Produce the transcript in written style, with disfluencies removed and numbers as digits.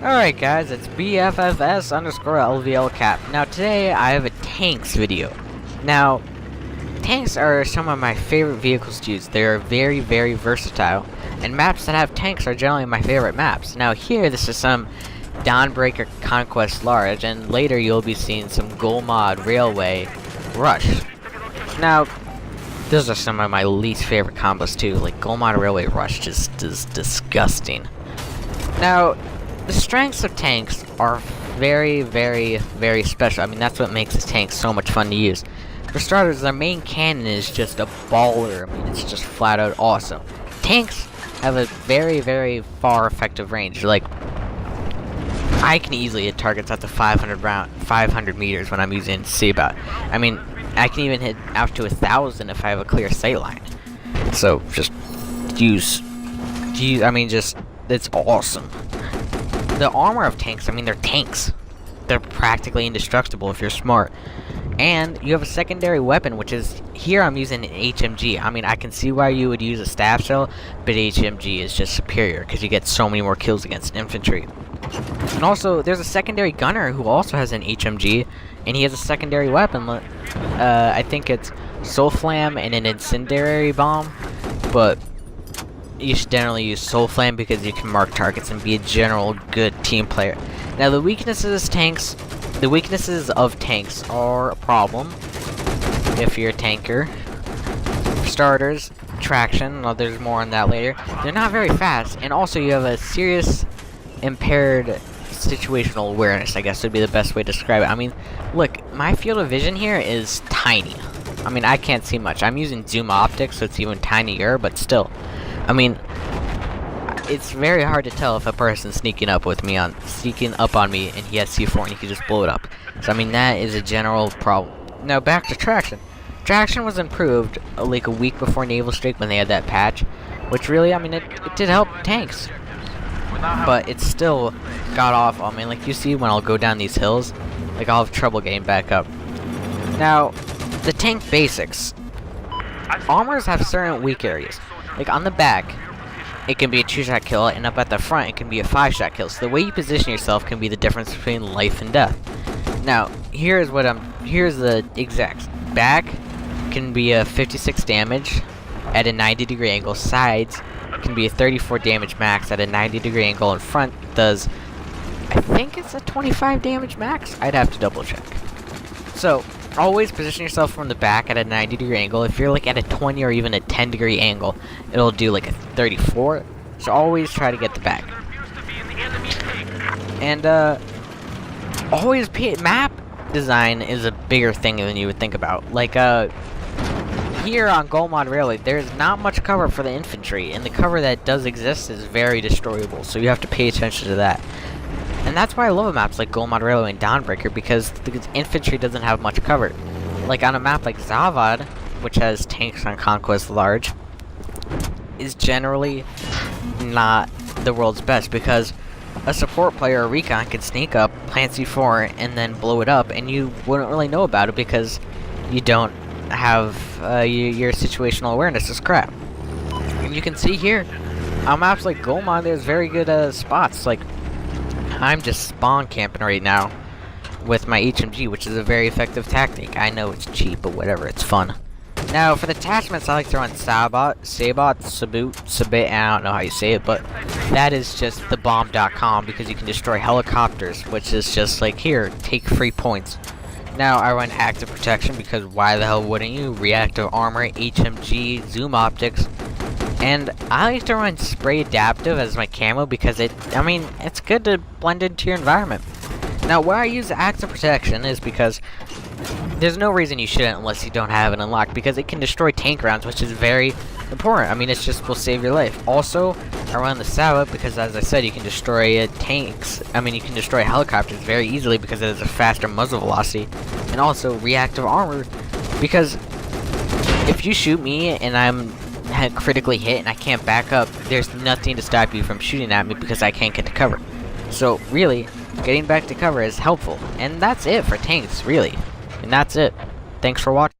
Alright guys, it's BFFS underscore LVL cap. Now today I have a tanks video. Now, tanks are some of my favorite vehicles to use. They're very, very versatile. And maps that have tanks are generally my favorite maps. Now here, this is some Dawnbreaker Conquest Large, and later you'll be seeing some Golmod Railway Rush. Now, those are some of my least favorite combos too. Like Golmod Railway Rush just is disgusting. Now, the strengths of tanks are very, very, very special. I mean, that's what makes the tank so much fun to use. For starters, their main cannon is just a baller. I mean, it's just flat out awesome. Tanks have a very, very far effective range. Like, I can easily hit targets at the 500 meters when I'm using Sabat. I mean, I can even hit out to 1,000 if I have a clear sight line. So, just use, I mean, just, it's awesome. The armor of tanks, I mean, they're tanks. They're practically indestructible if you're smart. And you have a secondary weapon, which is, here I'm using an HMG. I mean, I can see why you would use a staff shell, but HMG is just superior, because you get so many more kills against infantry. And also, there's a secondary gunner who also has an HMG, and he has a secondary weapon. I think it's Soul Flam and an Incendiary Bomb, but you should generally use Soul Flame because you can mark targets and be a general good team player. Now, the weaknesses of tanks are a problem if you're a tanker. For starters, traction. Well, there's more on that later. They're not very fast, and also you have a serious impaired situational awareness, I guess would be the best way to describe it. I mean, look, my field of vision here is tiny. I mean, I can't see much. I'm using zoom optics, so it's even tinier, but still. I mean, it's very hard to tell if a person's sneaking up on me and he has C4 and he can just blow it up. So I mean, that is a general problem. Now back to traction. Traction was improved like a week before Naval Strike when they had that patch, which really, I mean, it did help tanks. But it still got off. I mean, like you see when I'll go down these hills, like I'll have trouble getting back up. Now, the tank basics. Armors have certain weak areas. Like on the back, it can be a 2-shot kill, and up at the front, it can be a 5-shot kill. So the way you position yourself can be the difference between life and death. Now, here's the exacts. Back can be a 56 damage at a 90-degree angle. Sides can be a 34 damage max at a 90-degree angle. And front does, I think it's a 25 damage max? I'd have to double check. So, always position yourself from the back at a 90-degree angle. If you're like at a 20 or even a 10-degree angle, it'll do like a 34. So always try to get the back. And always map design is a bigger thing than you would think about. Like here on Golmod Railway, there's not much cover for the infantry, and the cover that does exist is very destroyable. So you have to pay attention to that. And that's why I love maps like Golmod Railway and Dawnbreaker, because the infantry doesn't have much cover. Like on a map like Zavad, which has tanks on Conquest Large, is generally not the world's best, because a support player or recon can sneak up, plant C4, and then blow it up, and you wouldn't really know about it because you don't have your situational awareness is crap. And you can see here, on maps like Golmod, there's very good spots. Like, I'm just spawn camping right now with my HMG, which is a very effective tactic. I know it's cheap, but whatever, it's fun. Now, for the attachments, I like to run Sabat, I don't know how you say it, but that is just thebomb.com, because you can destroy helicopters, which is just like, here, take free points. Now, I run Active Protection, because why the hell wouldn't you? Reactive Armor, HMG, Zoom Optics. And I like to run Spray Adaptive as my camo because it's good to blend into your environment. Now, why I use Active Protection is because there's no reason you shouldn't unless you don't have it unlocked, because it can destroy tank rounds, which is very important. I mean, it's just will save your life. Also, I run the Sabat because, as I said, you can destroy tanks. I mean, you can destroy helicopters very easily because it has a faster muzzle velocity. And also, Reactive Armor, because if you shoot me and I'm critically hit and I can't back up, there's nothing to stop you from shooting at me because I can't get to cover. So really, getting back to cover is helpful. And that's it for tanks, really. And that's it. Thanks for watching.